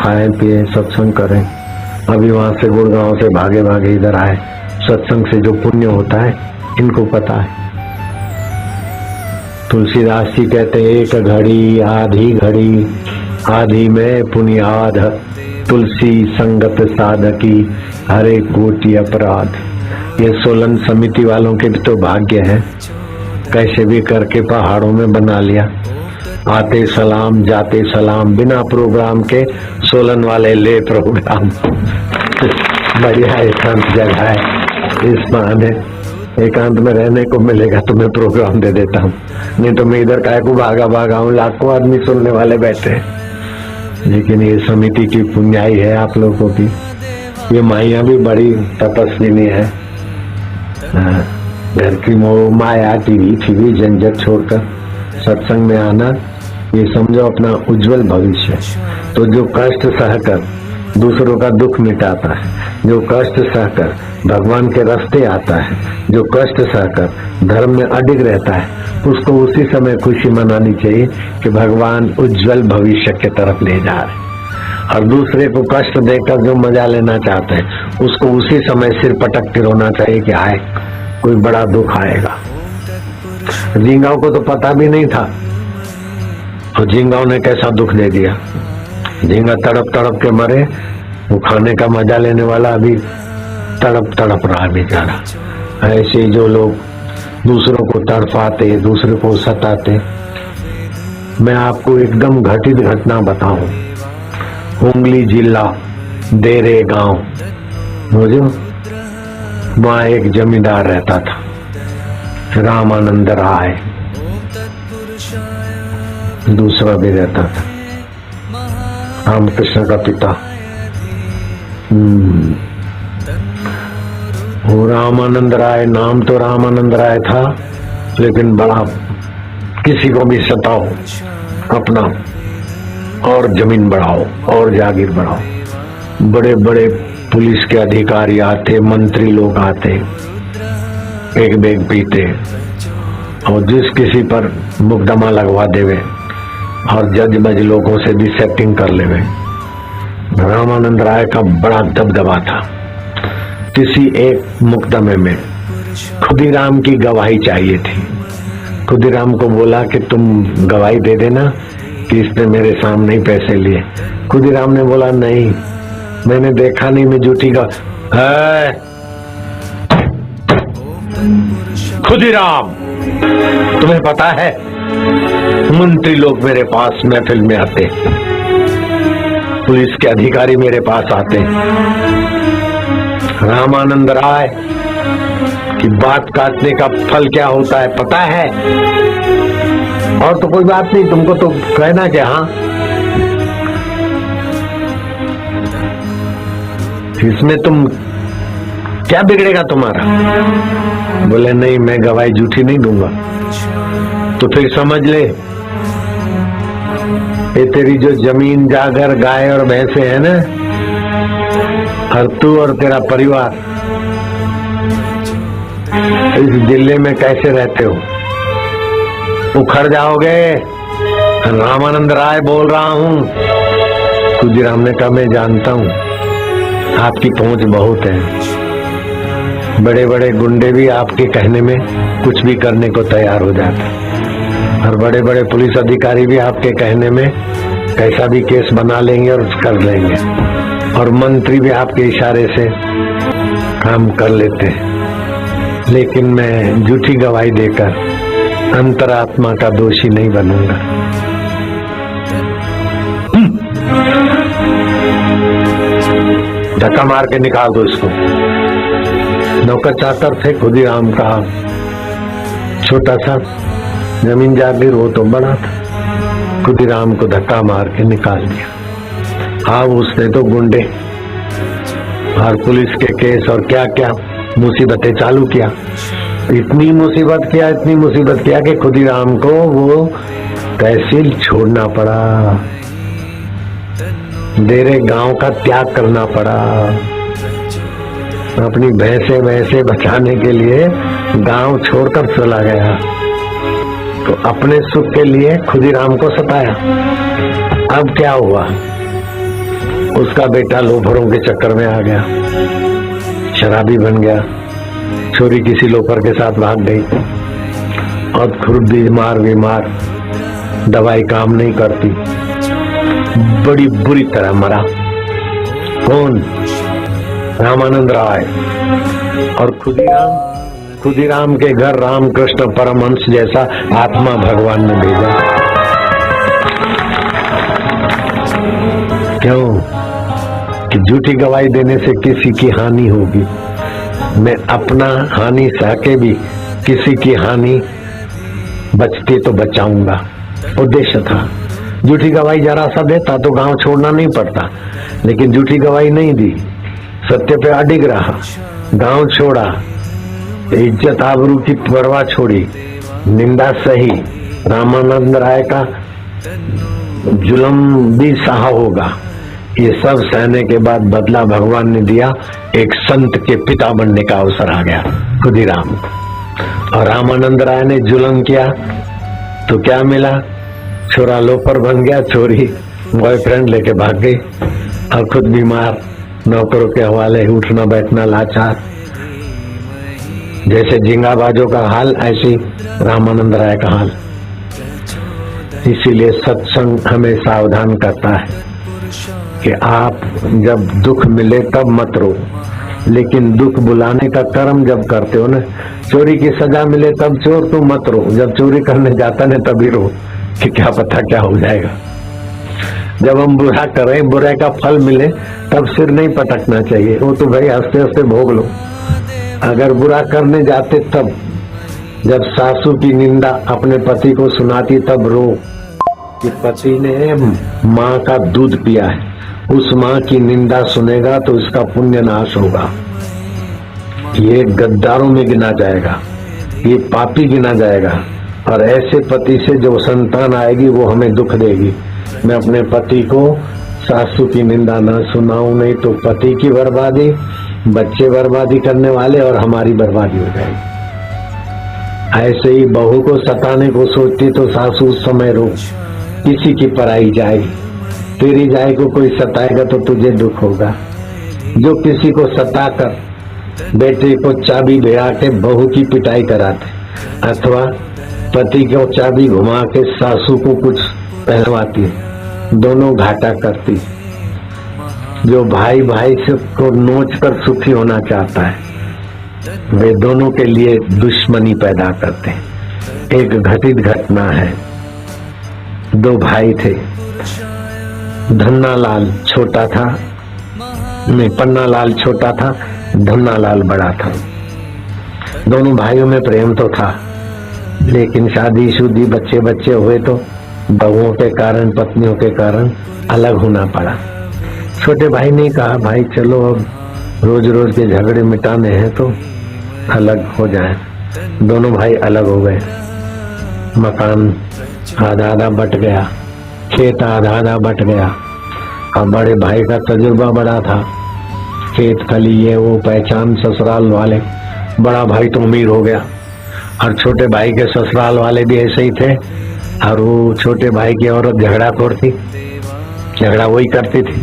खाएं पिए सत्संग करें। अभी वहां से गुड़गांव से भागे भागे इधर आए। सत्संग से जो पुण्य होता है इनको पता है। तुलसीदास जी कहते एक घड़ी आधी में पुनियाद, तुलसी संगत साधकी हरे कोटि अपराध। ये सोलन समिति वालों के भी तो भाग्य है, कैसे भी करके पहाड़ों में बना लिया। आते सलाम जाते सलाम, बिना प्रोग्राम के सोलन वाले ले प्रोग्राम। बढ़िया एकांत जगह है, इस बहाने एकांत में रहने को मिलेगा तो मैं प्रोग्राम दे देता हूँ, नहीं तो मैं इधर काय को भागा हूँ। लाखों आदमी सुनने वाले बैठे हैं। लेकिन ये समिति की पुण्याई है आप लोगों की। ये माइया भी बड़ी तपस्विनी है। घर की मोह माया टीवी झंझट छोड़कर सत्संग में आना, ये समझो अपना उज्जवल भविष्य। तो जो कष्ट सहकर दूसरों का दुख मिटाता है, जो कष्ट सहकर भगवान के रास्ते आता है, जो कष्ट सहकर धर्म में अडिग रहता है, उसको उसी समय खुशी मनानी चाहिए कि भगवान उज्जवल भविष्य के तरफ ले जा रहे। और दूसरे को कष्ट देकर जो मजा लेना चाहते हैं, उसको उसी समय सिर पटक के रोना चाहिए कि आए कोई बड़ा दुख आएगा। झिंगाओं को तो पता भी नहीं था, और झिंगाओं ने कैसा दुख दे दिया। झींगा तड़प तड़प के मरे, वो खाने का मजा लेने वाला अभी तड़प रहा बेचारा। ऐसे जो लोग दूसरों को तड़पाते, दूसरे को सताते। मैं आपको एकदम घटित घटना बताऊं। हुंगली जिला देरे गांव, मुझे वहां एक जमींदार रहता था, रामानंद राय, दूसरा भी रहता था, रामकृष्ण का पिता। वो रामानंद राय, नाम तो रामानंद राय था, लेकिन बड़ा किसी को भी सताओ अपना और जमीन बढ़ाओ और जागीर बढ़ाओ। बड़े बड़े पुलिस के अधिकारी आते, मंत्री लोग आते, एक बेग पीते और जिस किसी पर मुकदमा लगवा देवे और जज बज लोगों से भी सेटिंग कर लेवे। रामानंद राय का बड़ा दबदबा था। किसी एक मुकदमे में खुदीराम की गवाही चाहिए थी। खुदीराम को बोला कि तुम गवाही दे देना कि इसने मेरे सामने ही पैसे लिए। खुदीराम ने बोला नहीं, मैंने देखा नहीं, मैं झूठी खुदीराम, तुम्हें पता है मंत्री लोग मेरे पास महफिल में आते, पुलिस के अधिकारी मेरे पास आते, रामानंद राय की बात काटने का फल क्या होता है पता है? और तो कोई बात नहीं, तुमको तो कहना क्या। हाँ, इसमें तुम क्या बिगड़ेगा तुम्हारा? बोले नहीं, मैं गवाही झूठी नहीं दूंगा। तो फिर समझ ले, ये तेरी जो जमीन जागर गाय और भैंसे है ना, और तू और तेरा परिवार इस जिले में कैसे रहते हो, उखड़ जाओगे। रामानंद राय बोल रहा हूँ। खुदीराम ने कहा मैं जानता हूँ, आपकी पहुंच बहुत है। बड़े बड़े गुंडे भी आपके कहने में कुछ भी करने को तैयार हो जाते, और बड़े बड़े पुलिस अधिकारी भी आपके कहने में कैसा भी केस बना लेंगे और कर लेंगे, और मंत्री भी आपके इशारे से काम कर लेते हैं। लेकिन मैं झूठी गवाही देकर अंतरात्मा का दोषी नहीं बनूंगा। धक्का मार के निकाल दो इसको। नौकर चाकर थे खुदीराम का छोटा सा जमीन जागीर, वो तो बड़ा था। खुदीराम को धक्का मार के निकाल दिया। हाँ, उसने तो गुंडे और पुलिस के केस और क्या क्या मुसीबतें चालू किया। इतनी मुसीबत किया कि खुदीराम को वो तहसील छोड़ना पड़ा, देरे गांव का त्याग करना पड़ा। अपनी भैंसे बचाने के लिए गांव छोड़कर चला गया, तो अपने सुख के लिए खुदीराम को सताया। अब क्या हुआ? उसका बेटा लोफरों के चक्कर में आ गया, शराबी बन गया, छोरी किसी लोफर के साथ भाग गई और खुद बीमार, दवाई काम नहीं करती, बड़ी बुरी तरह मरा। कौन? रामानंद राय। और खुदीराम के घर रामकृष्ण परमहंस जैसा आत्मा भगवान ने भेजा। क्यों? कि झूठी गवाही देने से किसी की हानि होगी। मैं अपना हानि सह के भी किसी की हानि बचती तो बचाऊंगा, उद्देश्य था। झूठी गवाही जरा सा देता तो गांव छोड़ना नहीं पड़ता, लेकिन झूठी गवाही नहीं दी, सत्य पे अडिग रहा, गांव छोड़ा, इज्जत आबरू की परवाह छोड़ी, निंदा सही। रामानंद राय का जुल्म भी सहा होगा। ये सब सहने के बाद बदला भगवान ने दिया, एक संत के पिता बनने का अवसर आ गया, खुदीराम। और रामानंद राय ने जुल्म किया तो क्या मिला? छोरा लोफर बन गया, छोरी बॉयफ्रेंड लेके भाग गई और खुद बीमार, नौकरों के हवाले, उठना बैठना लाचार। जैसे झिंगाबाजों का हाल, ऐसी रामानंद राय का हाल। इसीलिए सत्संग हमें सावधान करता है कि आप जब दुख मिले तब मत रो, लेकिन दुख बुलाने का कर्म जब करते हो ना, चोरी की सजा मिले तब चोर तू मत रो, जब चोरी करने जाता ना तभी रो कि क्या पता क्या हो जाएगा। जब हम बुरा करें, बुराई का फल मिले तब सिर नहीं पटकना चाहिए, वो तो भाई हंसते हंसते भोग लो। अगर बुरा करने जाते तब, जब सासू की निंदा अपने पति को सुनाती तब रो कि पति ने माँ का दूध पिया है, उस माँ की निंदा सुनेगा तो इसका पुण्य नाश होगा, ये गद्दारों में गिना जाएगा, ये पापी गिना जाएगा। और ऐसे पति से जो संतान आएगी वो हमें दुख देगी। मैं अपने पति को सासू की निंदा न सुनाऊं, नहीं तो पति की बर्बादी, बच्चे बर्बादी करने वाले और हमारी बर्बादी हो जाएगी। ऐसे ही बहू को सताने को सोचती तो सासू उस समय रो, किसी की पराई जाएगी, तेरी जाए को कोई सताएगा तो तुझे दुख होगा। जो किसी को सताकर बेटे को चाबी भिड़ा के बहू की पिटाई कराते, अथवा पति को चाबी घुमा के सासू को कुछ पहनवाती, दोनों घाटा करती। जो भाई भाई से को नोच कर सुखी होना चाहता है, वे दोनों के लिए दुश्मनी पैदा करते हैं। एक घटित घटना है, दो भाई थे, धन्नालाल छोटा था, नहीं पन्नालाल छोटा था, धन्नालाल बड़ा था। दोनों भाइयों में प्रेम तो था, लेकिन शादी बच्चे बच्चे हुए तो बहुओं के कारण, पत्नियों के कारण अलग होना पड़ा। छोटे भाई ने कहा, भाई चलो अब रोज रोज के झगड़े मिटाने हैं तो अलग हो जाए। दोनों भाई अलग हो गए, मकान आधा आधा बट गया, खेत आधा आधा बट गया। अब बड़े भाई का तजुर्बा बड़ा था, खेत खली ये वो पहचान ससुराल वाले, बड़ा भाई तो अमीर हो गया। और छोटे भाई के ससुराल वाले भी ऐसे ही थे, और वो छोटे भाई की औरत झगड़ाखोर थी, झगड़ा वही करती थी।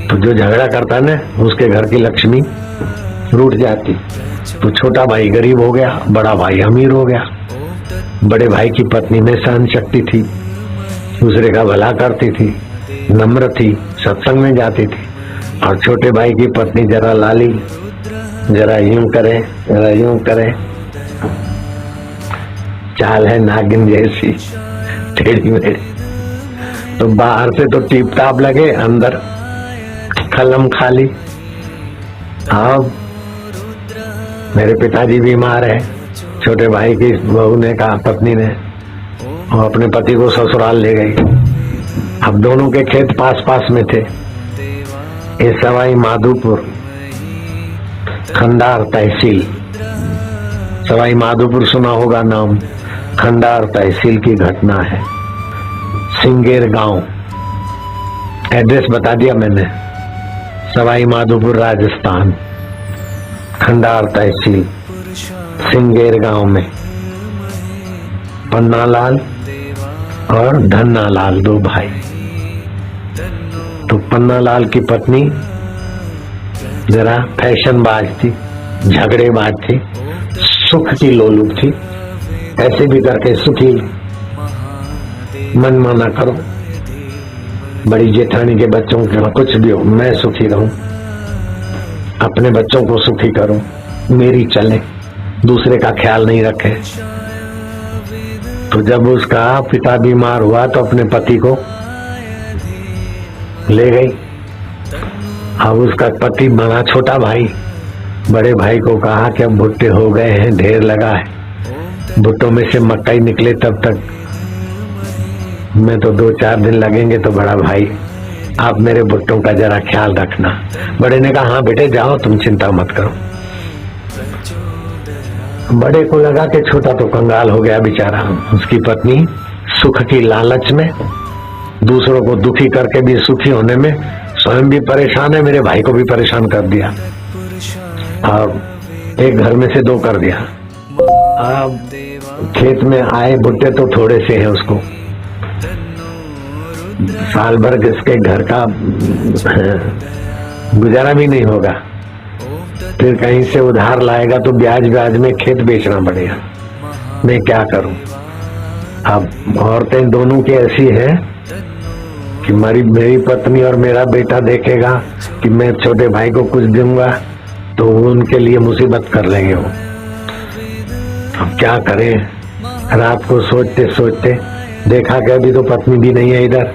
तो जो झगड़ा करता ना, उसके घर की लक्ष्मी रूठ जाती। तो छोटा भाई गरीब हो गया, बड़ा भाई अमीर हो गया। बड़े भाई की पत्नी में सहन शक्ति थी, दूसरे का भला करती थी, नम्र थी, सत्संग में जाती थी। और छोटे भाई की पत्नी जरा लाली, जरा यूं करे, जरा यूं करे, चाल है नागिन जैसी, टेढ़ी मेढ़ी। तो बाहर से तो टीप टाप लगे, अंदर खलम खाली। अब मेरे पिताजी बीमार है, छोटे भाई की बहू ने कहा, पत्नी ने, और अपने पति को ससुराल ले गई। अब दोनों के खेत पास पास में थे। ये सवाई माधोपुर खंडार तहसील, सवाई माधोपुर सुना होगा नाम, खंडार तहसील की घटना है। सिंगेर गांव, एड्रेस बता दिया मैंने, सवाई माधोपुर राजस्थान, खंडार तहसील, सिंगेर गांव में पन्नालाल और धन्नालाल दो भाई। तो पन्नालाल की पत्नी जरा फैशनबाज थी, झगड़ेबाज थी, सुख की लोलुप थी। ऐसे भी करके सुखी मन माना करो, बड़ी जेठानी के बच्चों के कुछ भी हो, मैं सुखी रहूं, अपने बच्चों को सुखी करूं, मेरी चले, दूसरे का ख्याल नहीं रखे। तो जब उसका पिता बीमार हुआ तो अपने पति को ले गई। अब उसका पति बड़ा छोटा भाई बड़े भाई को कहा कि अब भुट्टे हो गए हैं, ढेर लगा है, भुट्टों में से मकई निकले तब तक मैं तो 2-4 दिन लगेंगे, तो बड़ा भाई आप मेरे भुट्टों का जरा ख्याल रखना। बड़े ने कहा हाँ बेटे जाओ, तुम चिंता मत करो। बड़े को लगा कि छोटा तो कंगाल हो गया बेचारा। उसकी पत्नी सुख की लालच में, दूसरों को दुखी करके भी सुखी होने में स्वयं भी परेशान है, मेरे भाई को भी परेशान कर दिया और एक घर में से 2 कर दिया। अब खेत में आए भुट्टे तो थोड़े से हैं, उसको साल भर किसके घर का गुजारा भी नहीं होगा, फिर कहीं से उधार लाएगा तो ब्याज में खेत बेचना पड़ेगा। मैं क्या करूं? अब औरतें दोनों की ऐसी है कि मेरी पत्नी और मेरा बेटा देखेगा कि मैं छोटे भाई को कुछ दूंगा तो उनके लिए मुसीबत कर लेंगे वो। अब क्या करें? रात को सोचते सोचते देखा कि अभी तो पत्नी भी नहीं है इधर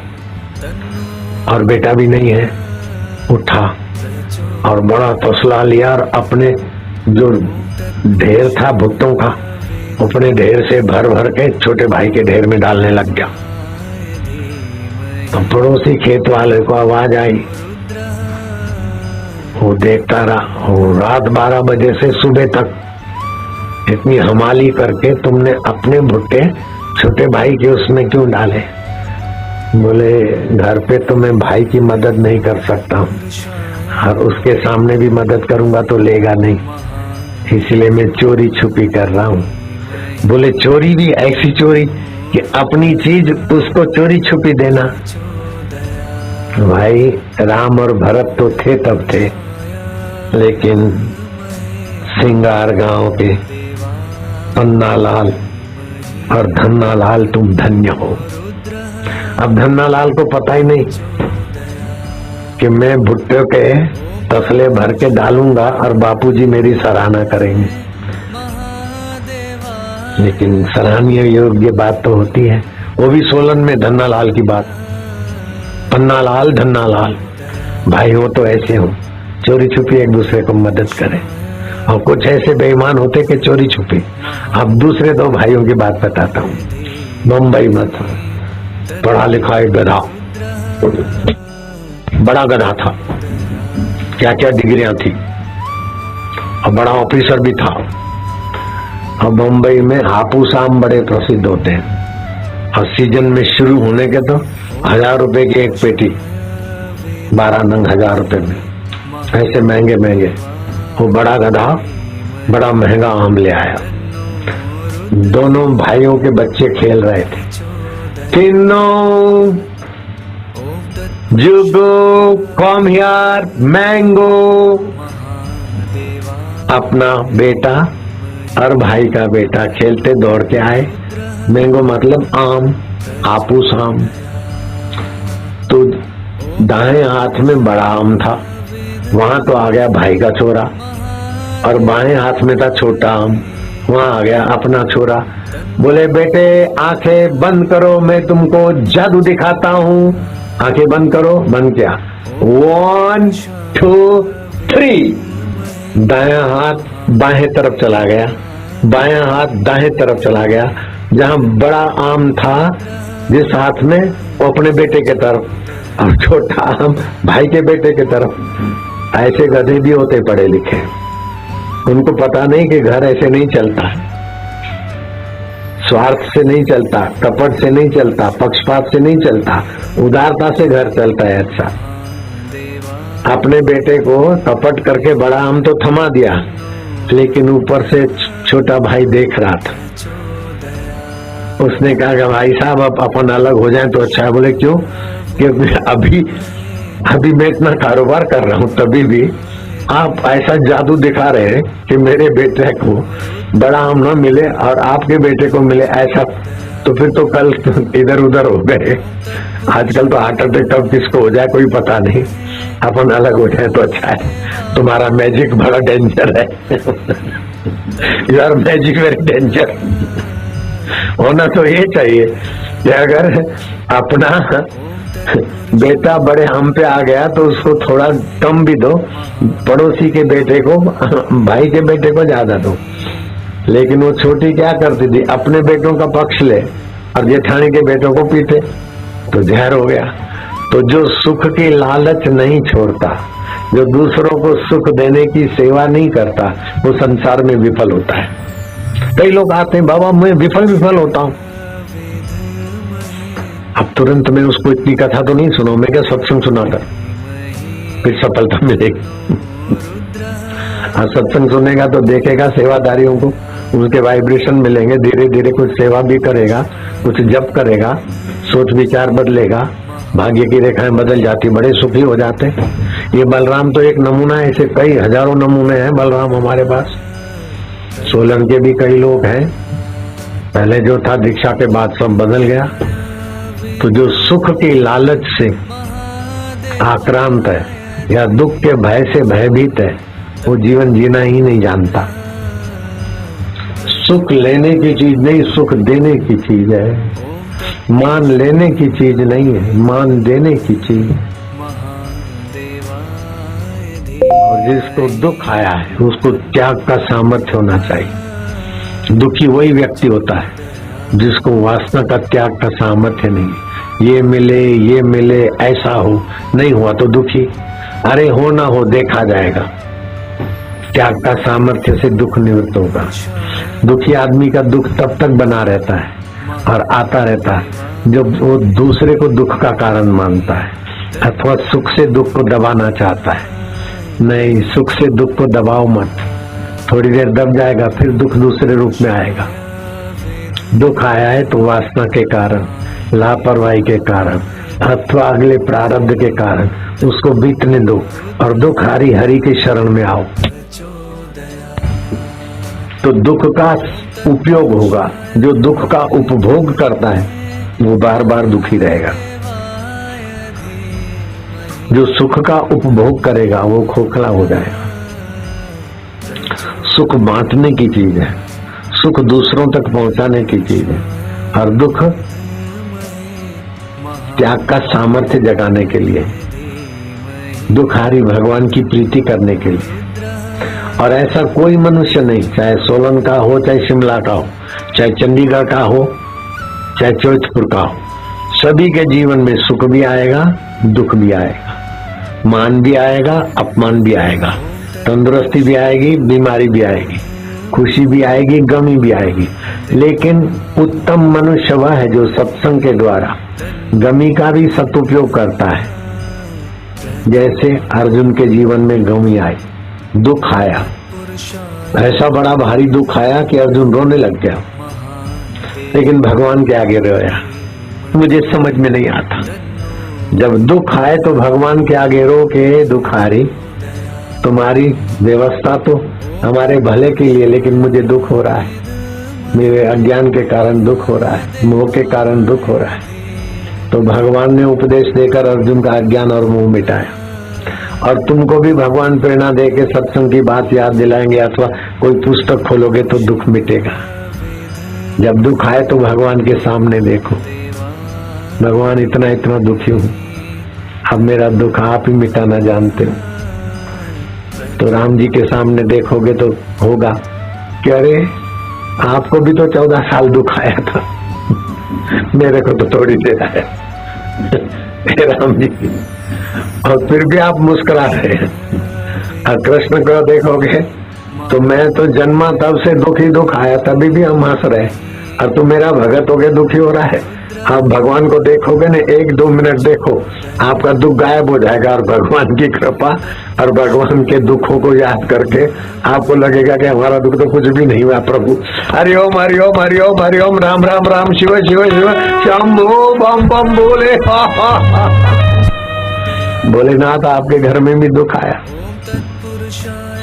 और बेटा भी नहीं है। उठा और बड़ा तौसला लिया और अपने जो ढेर था भुट्टों का, अपने ढेर से भर भर के छोटे भाई के ढेर में डालने लग गया। तो पड़ोसी खेत वाले को आवाज आई, वो देखता रहा। वो रात 12 बजे से सुबह तक इतनी हमाली करके तुमने अपने भुट्टे छोटे भाई के उसमें क्यों डाले? बोले घर पे तो मैं भाई की मदद नहीं कर सकता हूँ और उसके सामने भी मदद करूंगा तो लेगा नहीं, इसलिए मैं चोरी छुपी कर रहा हूँ। बोले चोरी भी ऐसी चोरी कि अपनी चीज उसको चोरी छुपी देना। भाई राम और भरत तो थे तब थे, लेकिन सिंगार गांव के पन्नालाल और धन्नालाल तुम धन्य हो। अब धन्नालाल को पता ही नहीं कि मैं भुट्टे के तसले भर के डालूंगा और बापूजी मेरी सराहना करेंगे, लेकिन सराहनीय योग्य बात तो होती है। वो भी सोलन में धन्नालाल की बात। पन्नालाल धन्नालाल भाई हो तो ऐसे हो, चोरी छुपी एक दूसरे को मदद करें। और कुछ ऐसे बेईमान होते कि चोरी छुपी। अब दूसरे 2 भाइयों की बात बताता हूँ। बम्बई में था, पढ़ा लिखा एक गधा, बड़ा गधा था, क्या क्या डिग्रियां थी और बड़ा ऑफिसर भी था। और बम्बई में हापूस आम बड़े प्रसिद्ध होते हैं और सीजन में शुरू होने के तो 1000 रुपए की एक पेटी, 12 नंग 1000 रुपए में, ऐसे महंगे महंगे। वो बड़ा गधा बड़ा महंगा आम ले आया। दोनों भाइयों के बच्चे खेल रहे थे। तीनों जुगो कम हियर मैंगो। अपना बेटा और भाई का बेटा खेलते दौड़ के आए। मैंगो मतलब आम, हापूस आम। तो दाएं हाथ में बड़ा आम था, वहां तो आ गया भाई का छोरा, और बाएं हाथ में था छोटा आम, वहां आ गया अपना छोरा। बोले बेटे आंखें बंद करो, मैं तुमको जादू दिखाता हूँ। आंखें बंद करो। बंद किया। 1 2 3। दायां हाथ बाएं तरफ चला गया, बायां हाथ दाएं तरफ चला गया। जहां बड़ा आम था जिस हाथ में, वो अपने बेटे के तरफ, और छोटा आम भाई के बेटे के तरफ। ऐसे गधे भी होते पढ़े लिखे, उनको पता नहीं कि घर ऐसे नहीं चलता, स्वार्थ से नहीं चलता, कपट से नहीं चलता, पक्षपात से नहीं चलता, उदारता से घर चलता है। अच्छा, अपने बेटे को कपट करके बड़ा आम तो थमा दिया, लेकिन ऊपर से छोटा भाई देख रहा था। उसने कहा कि भाई साहब अब अपन अलग हो जाएं तो अच्छा है। बोले क्यों? कि अभी अभी मैं इतना कारोबार कर रहा हूँ, तभी भी आप ऐसा जादू दिखा रहे हैं कि मेरे बेटे को बड़ा आम न मिले और आपके बेटे को मिले, ऐसा तो फिर तो कल इधर उधर हो गए। आजकल तो हार्ट अटैक कब किसको हो जाए कोई पता नहीं, अपन अलग हो जाए तो अच्छा है। तुम्हारा मैजिक बड़ा डेंजर है। यार मैजिक वेरी डेंजर। होना तो ये चाहिए कि अगर अपना बेटा बड़े हम पे आ गया तो उसको थोड़ा कम भी दो, पड़ोसी के बेटे को, भाई के बेटे को ज्यादा दो। लेकिन वो छोटी क्या करती थी, अपने बेटों का पक्ष ले और जेठानी के बेटों को पीटे, तो जहर हो गया। तो जो सुख की लालच नहीं छोड़ता, जो दूसरों को सुख देने की सेवा नहीं करता, वो संसार में विफल होता है। कई लोग आते हैं, बाबा मैं विफल होता हूँ। अब तुरंत मैं उसको इतनी कथा तो नहीं सुनाऊं, मैं क्या सत्संग सुनाकर फिर सफलता मिलेगी। हाँ, सत्संग सुनेगा तो देखेगा सेवादारियों को, उसके वाइब्रेशन मिलेंगे, धीरे धीरे कुछ सेवा भी करेगा, कुछ जप करेगा, सोच विचार बदलेगा, भाग्य की रेखाएं बदल जाती, बड़े सुखी हो जाते। ये बलराम तो एक नमूना है, ऐसे कई हजारों नमूने हैं बलराम हमारे पास। सोलन के भी कई लोग हैं, पहले जो था दीक्षा के बाद सब बदल गया। तो जो सुख की लालच से आक्रांत है या दुख के भय से भयभीत है, वो जीवन जीना ही नहीं जानता। सुख लेने की चीज नहीं, सुख देने की चीज है। मान लेने की चीज नहीं है, मान देने की चीज है। और जिसको दुख आया है उसको त्याग का सामर्थ्य होना चाहिए। दुखी वही व्यक्ति होता है जिसको वासना का त्याग का सामर्थ्य नहीं। ये मिले ऐसा हो, नहीं हुआ तो दुखी, अरे हो ना हो देखा जाएगा। त्याग का सामर्थ्य से दुख निवृत्त होगा। दुखी आदमी का दुख तब तक बना रहता है और आता रहता है जब वो दूसरे को दुख का कारण मानता है अथवा सुख से दुख को दबाना चाहता है। नहीं, सुख से दुख को दबाओ मत, थोड़ी देर दब जाएगा, फिर दुख दूसरे रूप में आएगा। दुख आया है तो वासना के कारण, लापरवाही के कारण अथवा अगले प्रारब्ध के कारण, उसको बीतने दो और दुख हरि हरि के शरण में आओ, तो दुख का उपयोग होगा। जो दुख का उपभोग करता है वो बार बार दुखी रहेगा, जो सुख का उपभोग करेगा वो खोखला हो जाएगा। सुख बांटने की चीज है, सुख दूसरों तक पहुंचाने की चीज है, और दुख त्याग का सामर्थ्य जगाने के लिए, दुखारी भगवान की प्रीति करने के लिए। और ऐसा कोई मनुष्य नहीं, चाहे सोलन का हो, चाहे शिमला का हो, चाहे चंडीगढ़ का हो, चाहे जोधपुर का हो, सभी के जीवन में सुख भी आएगा, दुख भी आएगा, मान भी आएगा, अपमान भी आएगा, तंदुरुस्ती भी आएगी, बीमारी भी आएगी, खुशी भी आएगी, गमी भी आएगी। लेकिन उत्तम मनुष्य वह है जो सत्संग के द्वारा गमी का भी सदुपयोग करता है। जैसे अर्जुन के जीवन में गमी आई, दुख आया, ऐसा बड़ा भारी दुख आया कि अर्जुन रोने लग गया, लेकिन भगवान के आगे रोया। मुझे समझ में नहीं आता, जब दुख आए तो भगवान के आगे रो के, दुखारी तुम्हारी व्यवस्था तो हमारे भले के लिए, लेकिन मुझे दुख हो रहा है, मेरे अज्ञान के कारण दुख हो रहा है, मोह के कारण दुख हो रहा है। तो भगवान ने उपदेश देकर अर्जुन का अज्ञान और मोह मिटाया। और तुमको भी भगवान प्रेरणा दे के सत्संग की बात याद दिलाएंगे अथवा कोई पुस्तक खोलोगे तो दुख मिटेगा। जब दुख आए तो भगवान के सामने देखो, भगवान इतना इतना दुखी हूं, अब मेरा दुख आप ही मिटाना जानते हो। तो राम जी के सामने देखोगे तो होगा कि अरे आपको भी तो 14 साल दुख आया था, मेरे को तो थोड़ी देर आया। राम जी, और फिर भी आप मुस्कुरा रहे हैं। और कृष्ण को देखोगे तो मैं तो जन्मा तब से दुख आया, तभी भी हम हंस रहे, और तू मेरा भगत हो गया दुखी हो रहा है। आप भगवान को देखोगे ना, 1-2 मिनट देखो, आपका दुख गायब हो जाएगा। और भगवान की कृपा और भगवान के दुखों को याद करके आपको लगेगा कि हमारा दुख तो कुछ भी नहीं हुआ। प्रभु हरि ओम हरि ओम हरि ओम हरि ओम, राम राम राम, शिव शिव शिव, शंभो बम बम बोले। भोलेनाथ आपके घर में भी दुख आया।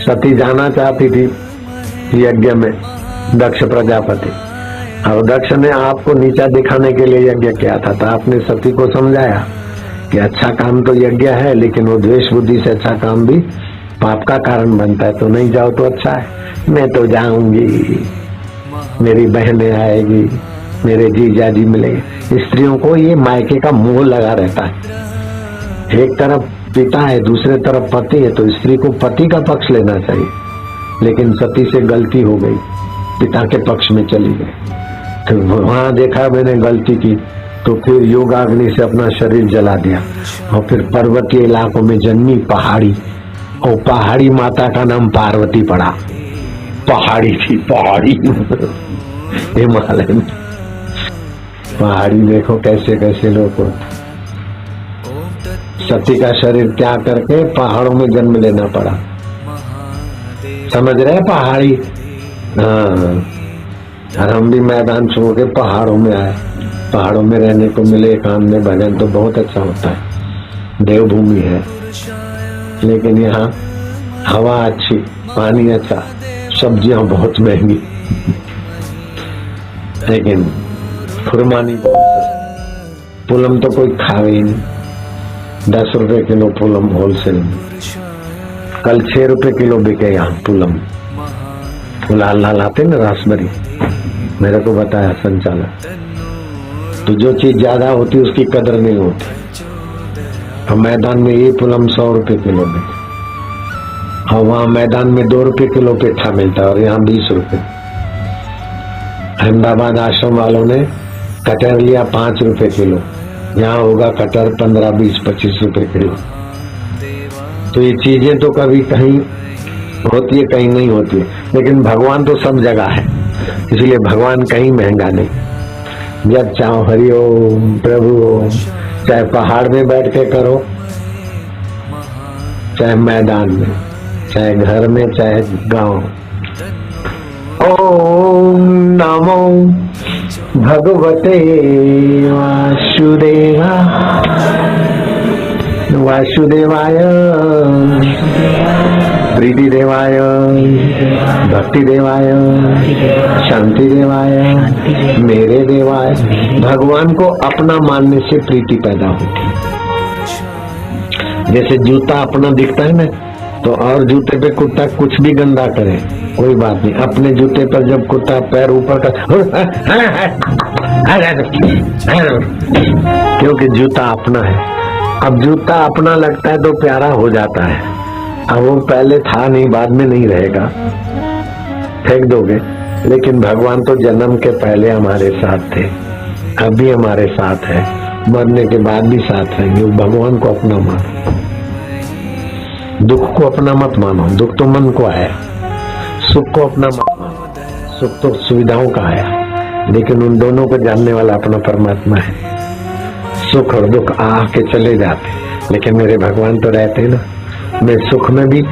सती जाना चाहती थी यज्ञ में दक्ष प्रजापति, और दक्ष ने आपको नीचा दिखाने के लिए यज्ञ किया था, तो आपने सती को समझाया कि अच्छा काम तो यज्ञ है, लेकिन वो द्वेष बुद्धि से अच्छा काम भी पाप का कारण बनता है, तो नहीं जाओ तो अच्छा है। मैं तो जाऊंगी, मेरी बहनें आएगी, मेरे जीजा जी मिलेंगे। स्त्रियों को ये मायके का मोह लगा रहता है। एक तरफ पिता है, दूसरे तरफ पति है, तो स्त्री को पति का पक्ष लेना चाहिए, लेकिन सती से गलती हो गई, पिता के पक्ष में चली गई। तो वहां देखा मैंने गलती की, तो फिर योगाग्नि से अपना शरीर जला दिया, और फिर पर्वतीय इलाकों में जन्मी पहाड़ी, और पहाड़ी माता का नाम पार्वती पड़ा। पहाड़ी थी, पहाड़ी हिमालय में पहाड़ी। देखो कैसे कैसे लोग को सती का शरीर त्याग करके पहाड़ों में जन्म लेना पड़ा। समझ रहे पहाड़ी? हाँ, और हम भी मैदान छोड़ के पहाड़ों में आए। पहाड़ों में रहने को मिले, एकांत में भजन तो बहुत अच्छा होता है, देवभूमि है, लेकिन यहाँ हवा अच्छी, पानी अच्छा, सब्जियां बहुत महंगी, लेकिन फुरमानी बहुत। पुलम तो कोई खावे ही नहीं, 10 रुपए किलो पुलम होलसेल में। कल 6 रुपए किलो बिके यहाँ पुलम। लाल लाल आते न रासबरी, मेरे को बताया संचालक। तो जो चीज ज्यादा होती है उसकी कदर नहीं होती। तो मैदान में ये पुलम 100 रुपए किलो में, और वहाँ मैदान में 2 रुपए किलो पेठा मिलता है, और यहाँ 20 रुपए। अहमदाबाद आश्रम वालों ने कटर लिया 5 रुपए किलो, यहाँ होगा कटर 15, 20, 25 रुपए किलो। तो ये चीजें तो कभी कहीं होती है, कहीं नहीं होती है, लेकिन भगवान तो सब जगह है, इसलिए भगवान कहीं महंगा नहीं। जब चाहो हरि ओम प्रभु ओम, चाहे पहाड़ में बैठ के करो, चाहे मैदान में, चाहे घर में, चाहे गांव। ओम नमो भगवते वासुदेवा वासुदेवाय, प्रीति देवाय, भक्ति देवाय, शांति देवाय, मेरे देवाय। भगवान को अपना मानने से प्रीति पैदा होती है। जैसे जूता अपना दिखता है ना, तो और जूते पे कुत्ता कुछ भी गंदा करे कोई बात नहीं, अपने जूते पर जब कुत्ता पैर ऊपर कर, क्योंकि जूता अपना है। अब जूता अपना लगता है तो प्यारा हो जाता है, अब वो पहले था नहीं, बाद में नहीं रहेगा, फेंक दोगे। लेकिन भगवान तो जन्म के पहले हमारे साथ थे, अभी हमारे साथ है, मरने के बाद भी साथ रहेंगे। भगवान को अपना मानो, दुख को अपना मत मानो। दुख तो मन को आया, सुख को अपना मत मानो। सुख तो सुविधाओं का आया, लेकिन उन दोनों को जानने वाला अपना परमात्मा है। सुख और दुख आके चले जाते, लेकिन मेरे भगवान तो रहते ना। मैं सुख में भी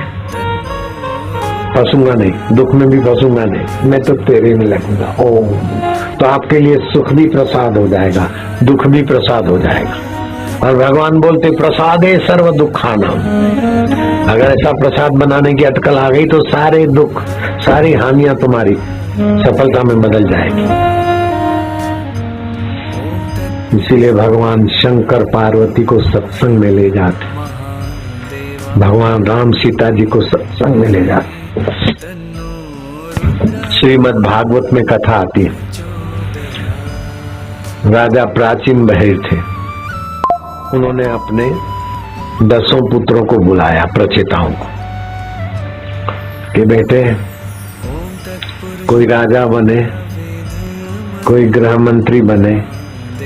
फंसूंगा नहीं, दुख में भी फंसूंगा नहीं, मैं तो तेरे में लगूंगा। ओम, तो आपके लिए सुख भी प्रसाद हो जाएगा, दुख भी प्रसाद हो जाएगा। और भगवान बोलते प्रसादे सर्व दुखानाम। अगर ऐसा प्रसाद बनाने की अटकल आ गई तो सारे दुख, सारी हानियां तुम्हारी सफलता में बदल जाएगी। इसीलिए भगवान शंकर पार्वती को सत्संग में ले जाते, भगवान राम सीता जी को सत्संग में ले जाते। श्रीमद् भागवत में कथा आती है, राजा प्राचीन बहिर थे, उन्होंने अपने 10 पुत्रों को बुलाया, प्रचेताओं को, कि बेटे कोई राजा बने, कोई गृह मंत्री बने,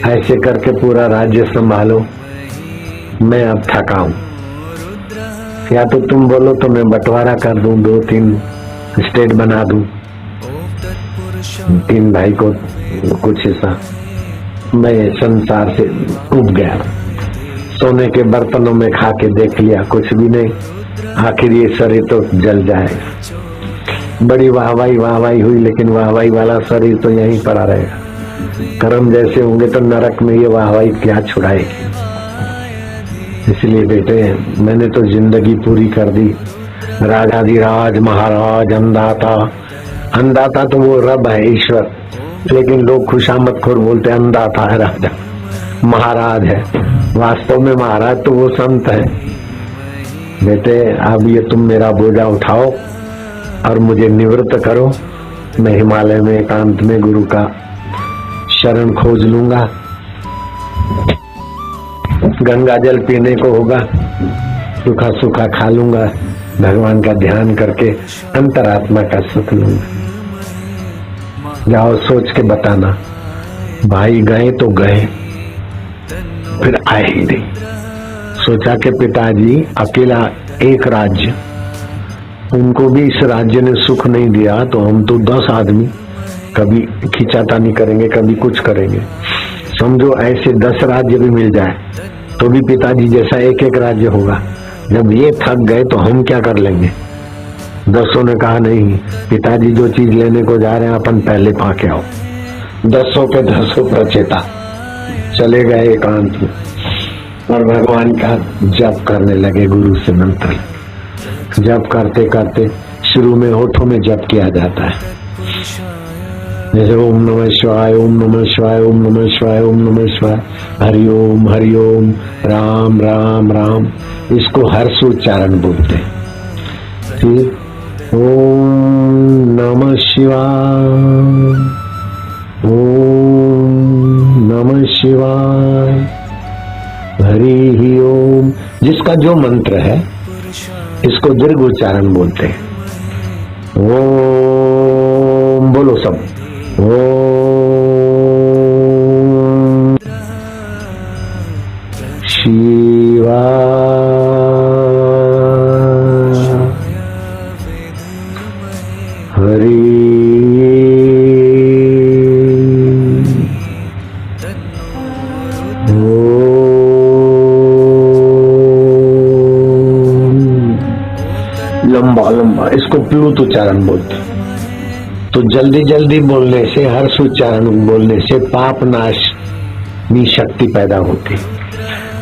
ऐसे करके पूरा राज्य संभालो, मैं अब थका हूं। या तो तुम बोलो तो मैं बंटवारा कर दूं, 2-3 स्टेट बना दूं, 3 भाई को कुछ हिस्सा। मैं संसार से उब गया, सोने के बर्तनों में खा के देख लिया, कुछ भी नहीं, आखिर ये शरीर तो जल जाएगा। बड़ी वाहवाही हुई, लेकिन वाहवाही वाला शरीर तो यहीं पड़ा रहेगा। कर्म जैसे होंगे तो नरक में ये वाहवाही क्या छुड़ाएगी। इसलिए बेटे मैंने तो जिंदगी पूरी कर दी। राजाधिराज महाराज अन्नदाता, अन्नदाता तो वो रब है, ईश्वर, लेकिन लोग खुशामदखोर बोलते हैं अन्नदाता है राजा, महाराज है। वास्तव में महाराज तो वो संत है। बेटे अब ये तुम मेरा बोझा उठाओ और मुझे निवृत्त करो। मैं हिमालय में एकांत में गुरु का शरण खोज लूंगा। गंगा जल पीने को होगा, सूखा सूखा खा लूंगा, भगवान का ध्यान करके अंतरात्मा का सुख लूंगा। जाओ सोच के बताना। भाई गए तो गए, फिर आए ही नहीं। सोचा कि पिताजी अकेला एक राज्य, उनको भी इस राज्य ने सुख नहीं दिया तो हम तो 10 आदमी कभी खींचातानी करेंगे, कभी कुछ करेंगे। समझो ऐसे 10 राज्य भी मिल जाए तो भी पिताजी जैसा एक एक राज्य होगा। जब ये थक गए तो हम क्या कर लेंगे। 10 ने कहा नहीं, पिताजी जो चीज लेने को जा रहे हैं अपन पहले पाके आओ। 10 पे 10 प्रचेता चले गए एकांत में और भगवान का जप करने लगे। गुरु से मंत्र जप करते करते शुरू में होठों में जप किया जाता है, जैसे ओम नमः शिवाय, ओम नमः शिवाय, ओम नमः शिवाय, ओम नमः शिवाय, हरि ओम, राम राम राम, इसको हर्ष उच्चारण बोलते हैं। फिर ओम नमः शिवाय, ओम नमः शिवाय, हरि ओम। जिसका जो मंत्र है इसको दीर्घ उच्चारण बोलते हैं। ओम बोलो सब, ओम शिवाय, हरि लंबा लंबा, इसको प्लुत उच्चारण बोलते। तो जल्दी जल्दी बोलने से, हर्ष उच्चारण बोलने से पाप नाशनी शक्ति पैदा होती।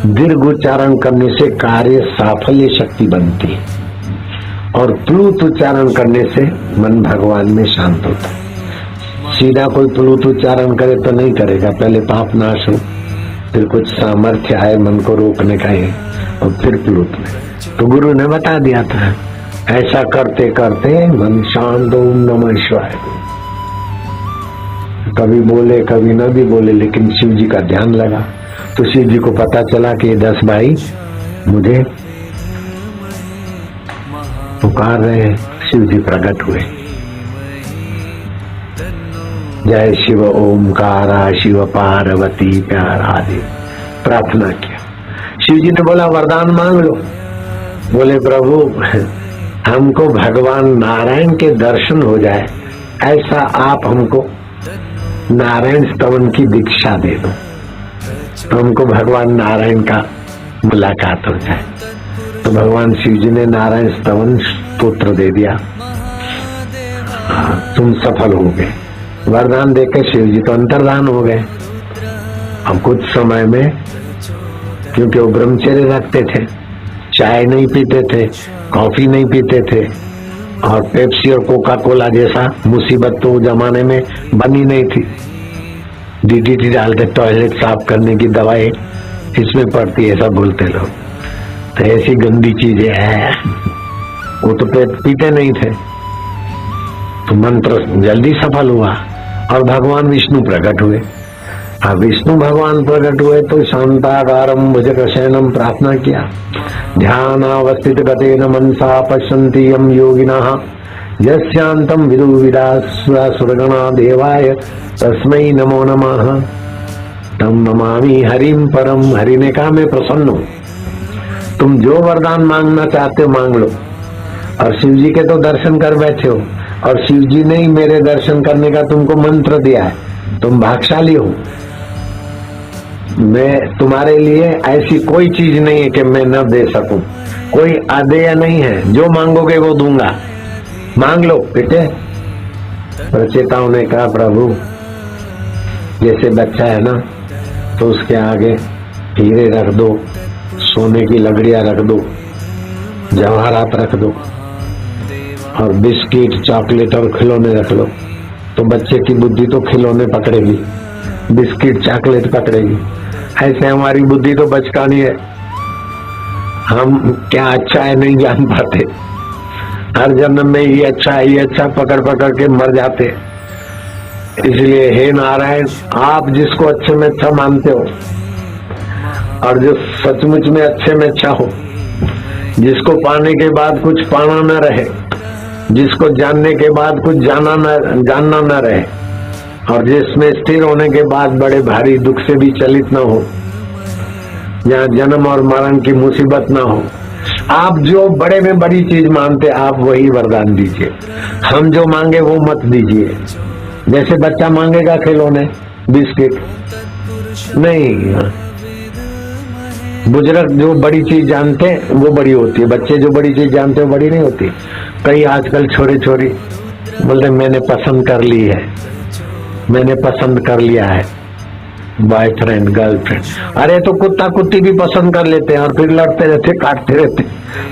दीर्घ उच्चारण करने से कार्य साफल्य शक्ति बनती और प्लुत उच्चारण करने से मन भगवान में शांत होता है। सीधा कोई प्लुत उच्चारण करे तो नहीं करेगा, पहले पाप नाश हो, फिर कुछ सामर्थ्य आए मन को रोकने का है और फिर प्लुत में। तो गुरु ने बता दिया था, ऐसा करते करते मन शांत। ओम नमः शिवाय कभी बोले कभी न भी बोले, लेकिन शिव जी का ध्यान लगा तो शिव जी को पता चला कि ये 10 भाई मुझे पुकार रहे हैं। शिव जी प्रकट हुए। जय शिव ओमकारा शिव पार्वती प्यारा दे प्रार्थना किया। शिव जी ने बोला वरदान मांग लो। बोले प्रभु हमको भगवान नारायण के दर्शन हो जाए, ऐसा आप हमको नारायण स्तवन की दीक्षा दे दो, तो हमको भगवान नारायण का मुलाकात हो जाए। तो भगवान शिव जी ने नारायण स्तवन स्तोत्र दे दिया। तुम सफल हो गए। वरदान देकर शिव जी तो अंतर्धान हो गए। अब कुछ समय में, क्योंकि वो ब्रह्मचर्य रखते थे, चाय नहीं पीते थे, कॉफी नहीं पीते थे, और पेप्सी और कोका कोला जैसा मुसीबत तो जमाने में बनी नहीं थी। डीडीटी डालते टॉयलेट साफ करने की दवाई इसमें पड़ती है, सब बोलते लोग। तो ऐसी गंदी चीजें है, वो तो पीते नहीं थे। तो मंत्र जल्दी सफल हुआ और भगवान विष्णु प्रकट हुए। अब विष्णु भगवान प्रकट हुए तो शांताकारं भुजगशयनं प्रार्थना किया। ध्यानावस्थित गतेन मनसा पश्यन्ति यं योगिनः यस्यान्तं विदुविदासुरगणा देवाय तस्मै नमो नमः। तम नमामि हरिम परम। हरि ने कहा मैं प्रसन्न हूँ, तुम जो वरदान मांगना चाहते हो मांग लो। और शिव जी के तो दर्शन कर बैठे हो, और शिव जी ने ही मेरे दर्शन करने का तुमको मंत्र दिया है, तुम भाग्यशाली हो। मैं तुम्हारे लिए ऐसी कोई चीज नहीं है कि मैं न दे सकूं, कोई अदेय नहीं है, जो मांगोगे वो दूंगा, मांग लो बेटे। प्रचेताओं ने कहा प्रभु जैसे बच्चा है ना, तो उसके आगे हीरे रख दो, सोने की लकड़ियां रख दो, जवाहरात रख दो, और बिस्किट, चॉकलेट और खिलौने रख लो, तो बच्चे की बुद्धि तो खिलौने पकड़ेगी, बिस्किट चॉकलेट पकड़ेगी। ऐसे हमारी बुद्धि तो बचकानी है, हम क्या अच्छा है नहीं जान पाते। हर जन्म में ये अच्छा पकड़ पकड़ के मर जाते। इसलिए हे नारायण, आप जिसको अच्छे में अच्छा मानते हो और जो सचमुच में अच्छे में अच्छा हो, जिसको पाने के बाद कुछ पाना न रहे, जिसको जानने के बाद कुछ जानना न रहे, और जिसमें स्थिर होने के बाद बड़े भारी दुख से भी चलित न हो, जहाँ जन्म और मरण की मुसीबत न हो, आप जो बड़े में बड़ी चीज मानते आप वही वरदान दीजिए। हम जो मांगे वो मत दीजिए। जैसे बच्चा मांगेगा खिलौने, बिस्किट नहीं, बुजुर्ग जो बड़ी चीज जानते हैं वो बड़ी होती है, बच्चे जो बड़ी चीज जानते हैं वो बड़ी नहीं होती। कई आजकल छोरे छोरी बोलते मैंने पसंद कर ली है, मैंने पसंद कर लिया है बॉयफ्रेंड गर्लफ्रेंड। अरे तो कुत्ता कुत्ती भी पसंद कर लेते हैं और फिर लड़ते रहते, काटते रहते,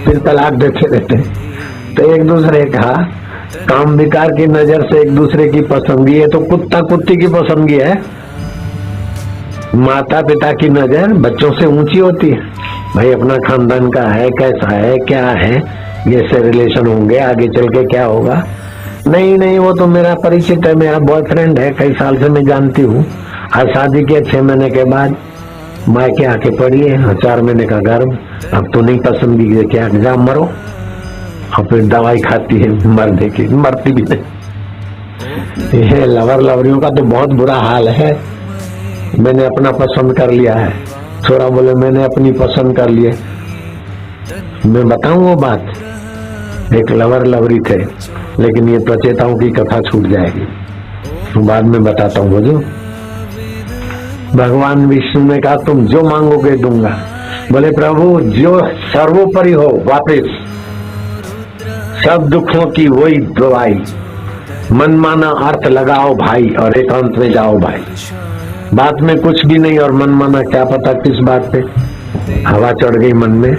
फिर तलाक देते रहते। तो एक दूसरे का काम विकार की नजर से एक दूसरे की पसंदगी है, तो कुत्ता कुत्ती की पसंदगी है। माता पिता की नजर बच्चों से ऊंची होती है, भाई अपना खानदान का है, कैसा है, क्या है, ये से रिलेशन होंगे, आगे चल के क्या होगा। नहीं नहीं, वो तो मेरा परिचित है, मेरा बॉयफ्रेंड है, कई साल से मैं जानती हूँ, और शादी के 6 महीने के बाद मायके आके पड़ी है, 4 महीने का गर्भ, अब तो नहीं पसंदगी है, क्या जा मरो, और फिर दवाई खाती है मरने की, मरती भी नहीं। ये लवर लवरियों का तो बहुत बुरा हाल है। मैंने अपना पसंद कर लिया है, छोरा बोले मैंने अपनी पसंद कर लिए। मैं बताऊं वो बात, एक लवर लवरी थे, लेकिन ये प्रचेताओं की कथा छूट जाएगी, तो बाद में बताता हूँ। बुझो, भगवान विष्णु ने कहा तुम जो मांगोगे दूंगा। बोले प्रभु जो सर्वोपरि हो, वापिस सब दुखों की वही दवाई, मनमाना अर्थ लगाओ भाई और एकांत में जाओ भाई। बात में कुछ भी नहीं और मनमाना क्या पता किस बात पे हवा चढ़ गई मन में,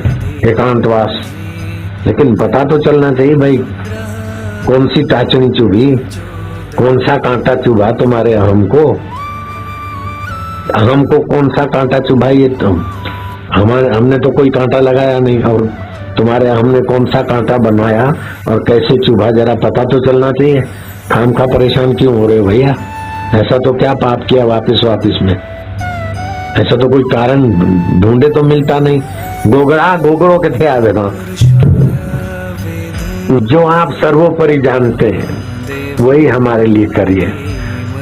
एकांतवास। लेकिन पता तो चलना चाहिए भाई, कौन सी टाचनी चुभी, कौन सा कांटा चुभा तुम्हारे अहम को कौन सा कांटा चुभा, ये हमने तो कोई कांटा लगाया नहीं, और तुम्हारे हमने कौन सा कांटा बनवाया और कैसे चुभा, जरा पता तो चलना चाहिए। खाम खा परेशान क्यों हो रहे हो भैया? ऐसा तो क्या पाप किया वापिस में? ऐसा तो कोई कारण ढूंढे तो मिलता नहीं। गोगड़ों के थे आवे ना, जो आप सर्वोपरि जानते हैं वही हमारे लिए करिए।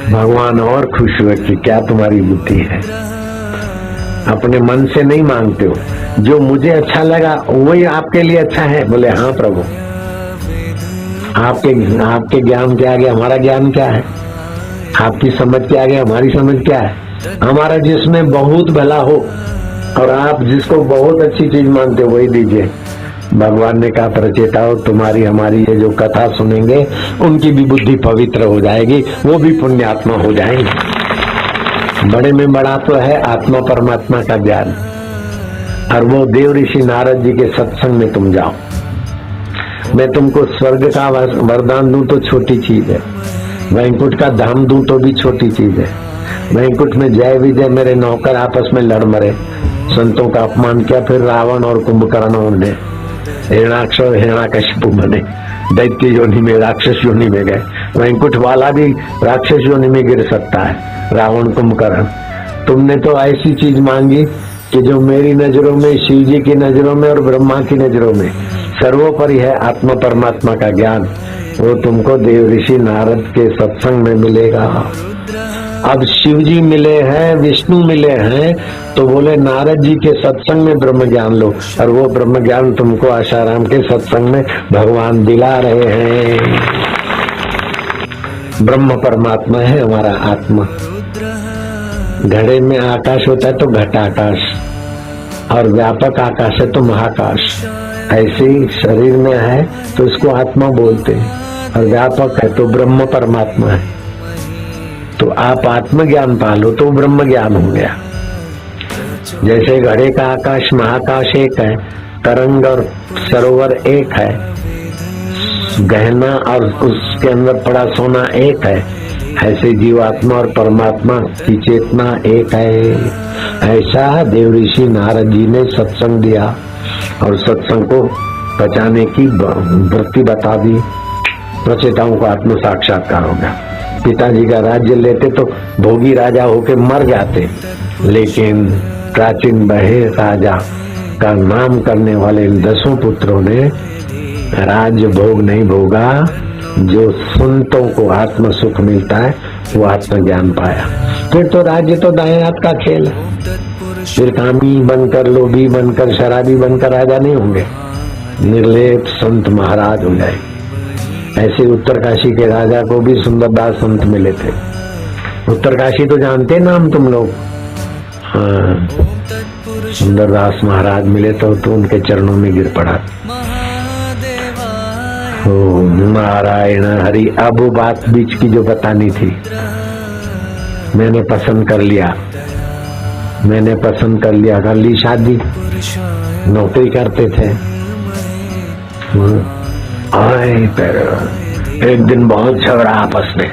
भगवान और खुश हुए कि क्या तुम्हारी बुद्धि है, अपने मन से नहीं मांगते हो, जो मुझे अच्छा लगा वही आपके लिए अच्छा है। बोले हाँ प्रभु, आपके ज्ञान के आगे हमारा ज्ञान क्या है, आपकी समझ के आगे हमारी समझ क्या है। हमारा जिसमें बहुत भला हो और आप जिसको बहुत अच्छी चीज मानते हो वही दीजिए। भगवान ने कहा प्रचेताओ, तुम्हारी हमारी ये जो कथा सुनेंगे उनकी भी बुद्धि पवित्र हो जाएगी, वो भी पुण्यात्मा हो जाएंगे। बड़े में बड़ा तो है आत्मा परमात्मा का ज्ञान, और वो देव ऋषि नारद जी के सत्संग में तुम जाओ। मैं तुमको स्वर्ग का वरदान दूं तो छोटी चीज है, वैकुंठ का धाम दूं तो भी छोटी चीज है। वैकुंठ में जय विजय मेरे नौकर आपस में लड़ मरे, संतों का अपमान किया, फिर रावण और कुंभकर्ण ने हिरणाक्ष और हिरणाकशिपु बने, दैत्य योनि में, राक्षस योनि में गए। वैकुंठ वाला भी राक्षस योनि में गिर सकता है, रावण कुंभकर्ण। तुमने तो ऐसी चीज मांगी कि जो मेरी नजरों में, शिव जी की नजरों में और ब्रह्मा की नजरों में सर्वोपरि है, आत्मा परमात्मा का ज्ञान, वो तुमको देव ऋषि नारद के सत्संग में मिलेगा। अब शिव जी मिले हैं, विष्णु मिले हैं, तो बोले नारद जी के सत्संग में ब्रह्म ज्ञान लो, और वो ब्रह्म ज्ञान तुमको आशाराम के सत्संग में भगवान दिला रहे हैं। ब्रह्म परमात्मा है हमारा आत्मा। घड़े में आकाश होता है तो घटाकाश, और व्यापक आकाश है तो महाकाश। ऐसे ही शरीर में है तो इसको आत्मा बोलते हैं, और व्यापक है तो ब्रह्म परमात्मा है। तो आप आत्मज्ञान पालो तो ब्रह्म ज्ञान हो गया। जैसे घड़े का आकाश महाकाश एक है, तरंग और सरोवर एक है, गहना और उसके अंदर पड़ा सोना एक है, ऐसे जीवात्मा और परमात्मा की चेतना एक है। ऐसा देव ऋषि नारद जी ने सत्संग दिया और सत्संग को बचाने की वृत्ति बता दी। प्रचेताओं को आत्म साक्षात्कार हो गया। पिताजी का राज्य लेते तो भोगी राजा होके मर जाते, लेकिन प्राचीन बहे राजा का नाम करने वाले इन 10 पुत्रों ने राज्य भोग नहीं भोगा। जो संतों को आत्म सुख मिलता है वो आत्मज्ञान पाया। फिर तो राज्य तो दाएं हाथ का खेल है। फिर कामी बनकर, लोभी बनकर, शराबी बनकर राजा नहीं होंगे, निर्लेप संत महाराज हो जाए। ऐसे उत्तरकाशी के राजा को भी सुंदरदास संत मिले थे। उत्तरकाशी तो जानते नाम तुम लोग। हाँ, सुंदरदास महाराज मिले तो उनके चरणों में गिर पड़ा। ओम नारायण हरि। अब वो बात बीच की जो बतानी थी, मैंने पसंद कर लिया, कर ली शादी, नौकरी करते थे। आए पर एक दिन बहुत झगड़ा आपस में,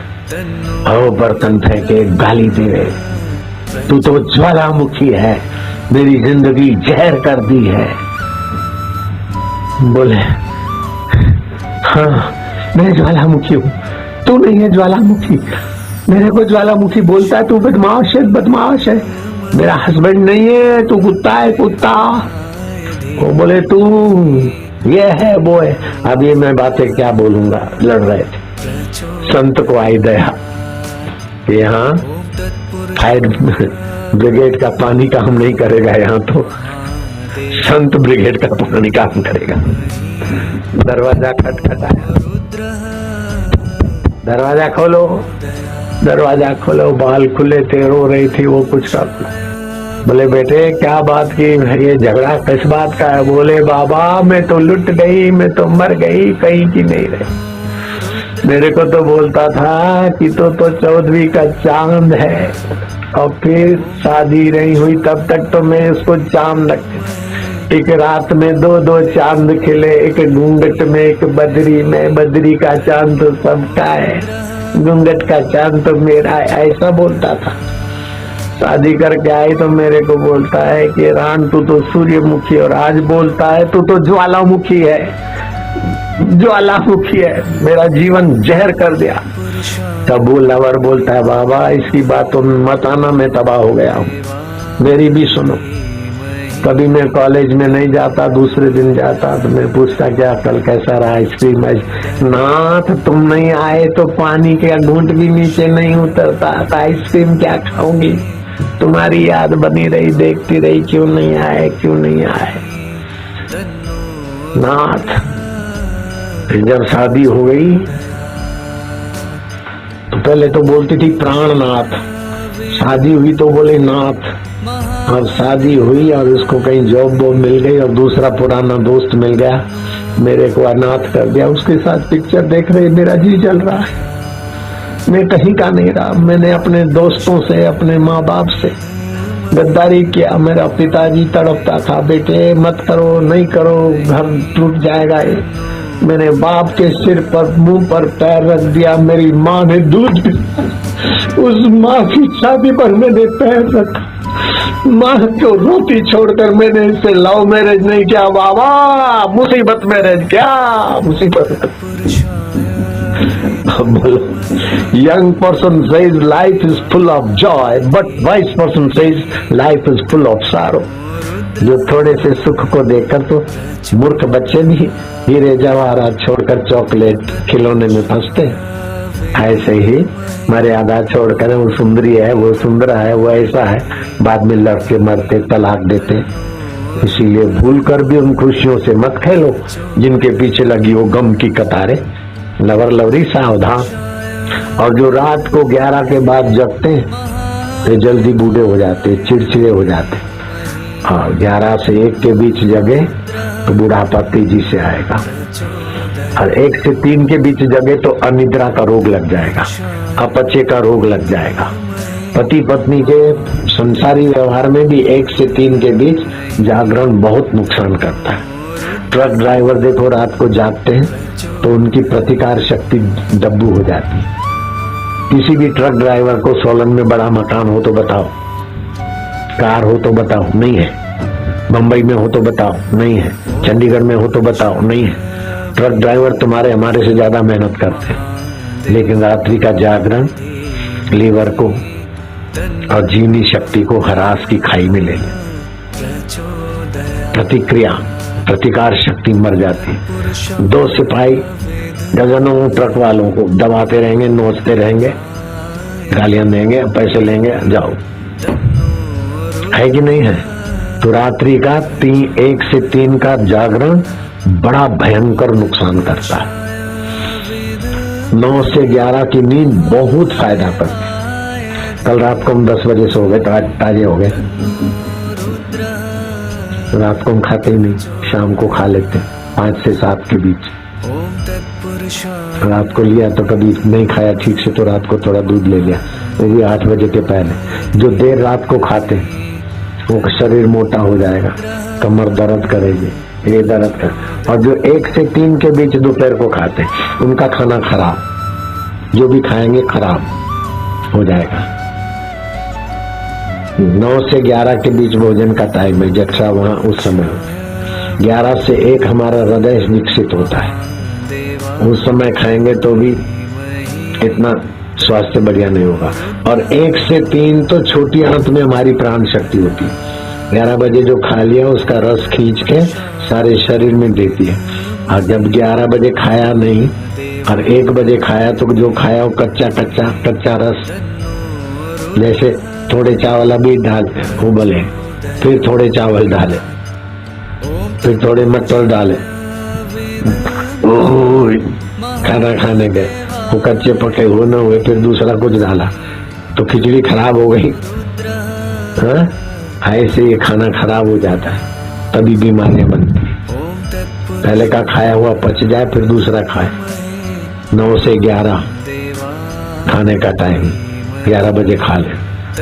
और बर्तन फेंके, गाली दे रहे, तू तो ज्वालामुखी है, मेरी जिंदगी जहर कर दी है। बोले हाँ मैं ज्वालामुखी हूँ, तू नहीं है ज्वालामुखी। मेरे को ज्वालामुखी बोलता है, तू बदमाश है। मेरा हस्बैंड नहीं है, तू कुत्ता है, कुत्ता। वो बोले तू ये है वो है। अब ये मैं बातें क्या बोलूंगा, लड़ रहे थे। संत को आई दया कि यहाँ फायर ब्रिगेड का पानी काम नहीं करेगा, यहाँ तो संत ब्रिगेड का पानी काम करेगा। दरवाजा खटखटाया, दरवाजा खोलो। बाल खुले थे, रो रही थी वो कुछ का। बोले बेटे क्या बात की, ये झगड़ा किस बात का है? बोले बाबा मैं तो लुट गई, मैं तो मर गई, कहीं की नहीं रही। मेरे को तो बोलता था कि तो 14वीं का चांद है, और फिर शादी नहीं हुई तब तक तो मैं उसको चांद लगती। एक रात में 2 चांद खिले, एक घूंघट में, एक बदरी में। बदरी का चांद तो सबका है, घूंघट का चांद तो मेरा है, ऐसा बोलता था। शादी करके आई तो मेरे को बोलता है कि रान तू तो सूर्यमुखी, और आज बोलता है तू तो ज्वालामुखी है, ज्वालामुखी है, मेरा जीवन जहर कर दिया। तब वो लवर बोलता है बाबा इसकी बातों में मत आना, मैं तबाह हो गया हूँ, मेरी भी सुनो। कभी मैं कॉलेज में नहीं जाता, दूसरे दिन जाता तो मैं पूछता क्या कल कैसा रहा आइसक्रीम? नाथ तुम नहीं आए तो पानी के घूंट भी नीचे नहीं उतरता, आइसक्रीम क्या खाऊंगी? तुम्हारी याद बनी रही, देखती रही, क्यों नहीं आए नाथ। फिर जब शादी हो गई तो पहले तो बोलती थी प्राणनाथ, शादी हुई तो बोले नाथ। अब शादी हुई और उसको कहीं जॉब वॉब मिल गई और दूसरा पुराना दोस्त मिल गया, मेरे को अनाथ कर दिया। उसके साथ पिक्चर देख रही, मेरा जी जल रहा है। मैं कहीं का नहीं रहा, मैंने अपने दोस्तों से, अपने माँ बाप से गद्दारी किया। मेरा पिताजी तड़पता था, बेटे मत करो, नहीं करो, घर टूट जाएगा। मेरे बाप के सिर पर, मुंह पर पैर रख दिया। मेरी माँ ने दूध, उस माँ की शादी पर मैंने पैर रखा। माँ को रोटी छोड़कर मैंने इससे लव मैरिज नहीं किया बाबा, मुसीबत मैरिज क्या मुसीबत। बोलो, young person says life is full of Joy, but wise person says life is full of सारो। जो थोड़े से सुख को देखकर तो मूर्ख बच्चे भी हीरे जवाहरात छोड़कर चॉकलेट खिलौने में फंसते, ऐसे ही मर्यादा छोड़कर वो सुंदरी है, वो सुंदर है, वो ऐसा है, बाद में लड़के मरते, तलाक देते। इसीलिए भूल कर भी उन खुशियों से मत खेलो जिनके पीछे लगी हो गम की कतारें। लवर लवरी सावधान। और जो रात को 11 के बाद जगते वे जल्दी बूढ़े हो जाते, चिड़चिड़े हो जाते। और 11 से 1 के बीच जगे तो बुढ़ापा तेजी से आएगा, और 1 से 3 के बीच जगे तो अनिद्रा का रोग लग जाएगा, अपचे का रोग लग जाएगा। पति पत्नी के संसारी व्यवहार में भी 1 से 3 के बीच जागरण बहुत नुकसान करता है। ट्रक ड्राइवर देखो रात को जागते हैं तो उनकी प्रतिकार शक्ति दब्बू हो जाती है। किसी भी ट्रक ड्राइवर को सोलन में बड़ा मकान हो तो बताओ, कार हो तो बताओ, नहीं है। बंबई में हो तो बताओ, नहीं है। चंडीगढ़ में हो तो बताओ, नहीं है। ट्रक ड्राइवर तुम्हारे हमारे से ज्यादा मेहनत करते हैं, लेकिन रात्रि का जागरण लीवर को और जीवनी शक्ति को हरास की खाई में ले प्रतिकार शक्ति मर जाती है। 2 सिपाही डजनों ट्रक वालों को दबाते रहेंगे, नोचते रहेंगे, गालियां देंगे, पैसे लेंगे, जाओ, है कि नहीं है। तो रात्रि का 1 से 3 का जागरण बड़ा भयंकर नुकसान करता है। 9 से 11 की नींद बहुत फायदा करती है। कल रात को हम 10 बजे सो गए, ताजे हो गए। रात को हम खाते ही नहीं, शाम को खा लेते 5 से 7 के बीच। रात को लिया तो कभी नहीं खाया ठीक से तो रात को थोड़ा दूध ले लिया, वो भी 8 बजे के पहले। जो देर रात को खाते वो शरीर मोटा हो जाएगा, कमर दर्द करेगी, ये दर्द कर। और जो 1 से 3 के बीच दोपहर को खाते उनका खाना खराब, जो भी खाएंगे खराब हो जाएगा। 9 से 11 के बीच भोजन का टाइम है, जक्षा वहां उस समय 11 से 1 हमारा हृदय विकसित होता है। उस समय खाएंगे तो भी इतना स्वास्थ्य बढ़िया नहीं होगा। और 1 से 3 तो छोटी आंत में हमारी प्राण शक्ति होती है। 11 बजे जो खा लिया उसका रस खींच के सारे शरीर में देती है। और जब 11 बजे खाया नहीं और 1 बजे खाया तो जो खाया वो कच्चा रस, जैसे थोड़े चावल अभी डाल उबले, फिर थोड़े चावल डाले, फिर थोड़े मटर डाले, खाना खाने गए, वो कच्चे पके हो न हुए, फिर दूसरा कुछ डाला तो खिचड़ी खराब हो गई। हाँ, ऐसे ये खाना खराब हो जाता है, तभी बीमारियां बनती है। पहले का खाया हुआ पच जाए फिर दूसरा खाए। 9 से 11 खाने का टाइम, 11 बजे खा ले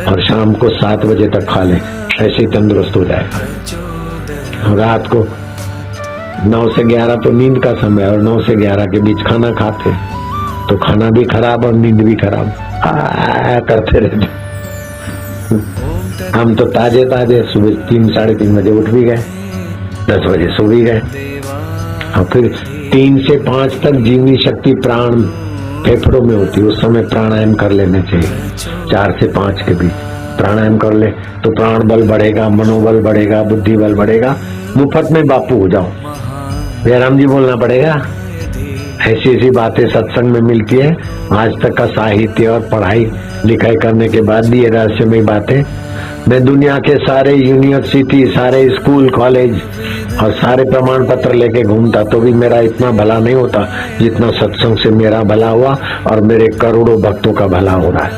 और शाम को 7 बजे तक खा ले, ऐसे ही तंदुरुस्त हो जाएगा। रात को 9 से 11 तो नींद का समय और 9 से 11 के बीच खाना खाते तो खाना भी खराब और नींद भी खराब करते रहते। हम तो ताजे सुबह 3 साढ़े 3 बजे उठ भी गए, 10 बजे सो भी गए। और फिर 3 से 5 तक जीवनी शक्ति प्राण फेफड़ों में होती है, उस समय प्राणायाम कर लेने चाहिए। 4 से 5 के बीच प्राणायाम कर ले तो प्राण बल बढ़ेगा, मनोबल बढ़ेगा, बुद्धि बल बढ़ेगा। मुफ्त में बापू हो जाओ, जयराम जी बोलना पड़ेगा। ऐसी बातें सत्संग में मिलती है। आज तक का साहित्य और पढ़ाई लिखाई करने के बाद भी ये रहस्यमय बातें मैं दुनिया के सारे यूनिवर्सिटी, सारे स्कूल, कॉलेज और सारे प्रमाण पत्र लेके घूमता तो भी मेरा इतना भला नहीं होता जितना सत्संग से मेरा भला हुआ और मेरे करोड़ों भक्तों का भला हो रहा है।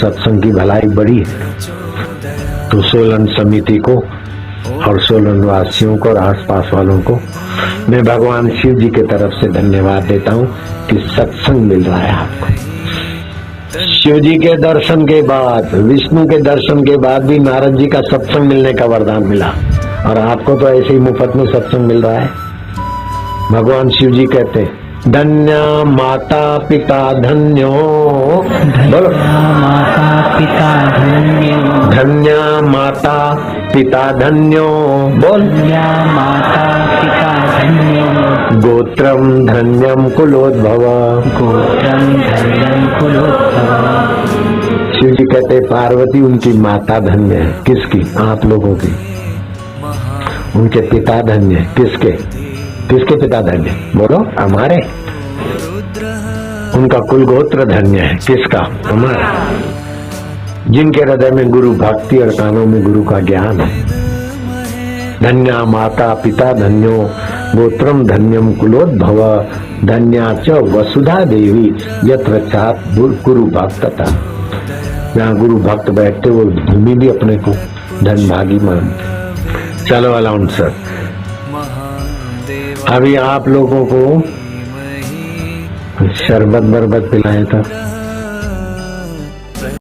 सत्संग की भलाई बड़ी है। तो सोलन समिति को और सोलन वासियों को और आसपास वालों को मैं भगवान शिव जी की तरफ से धन्यवाद देता हूँ कि सत्संग मिल रहा है आपको। शिव जी के दर्शन के बाद, विष्णु के दर्शन के बाद भी नारद जी का सत्संग मिलने का वरदान मिला और आपको तो ऐसे ही मुफ्त में सत्संग मिल रहा है। भगवान शिव जी कहते हैं धन्य माता पिता धन्यो, बोलो माता पिता धन्यो, धन्य माता पिता धन्यो, बोल माता पिता धन्यो, गोत्रम धन्यम कुलोद्भव, गोत्रम धन्यम कुलोद्भव। शिव जी कहते पार्वती उनकी माता धन्य है। किसकी? आप लोगों की। उनके पिता धन्य है। किसके? किसके पिता धन्य? बोलो हमारे। उनका कुल गोत्र धन्य है। किसका? हमारा। जिनके हृदय में गुरु भक्ति और कानों में गुरु का ज्ञान है। धन्या माता पिता धन्यो, गोत्रम धन्यम कुलोद्भव, धन्या च वसुधा देवी यत्र चात गुरु भक्तता। जहाँ गुरु भक्त बैठते वो भूमि भी अपने को धन भागी मानते। चलो अलाउंड सर, अभी आप लोगों को शरबत बरबत पिलाया था।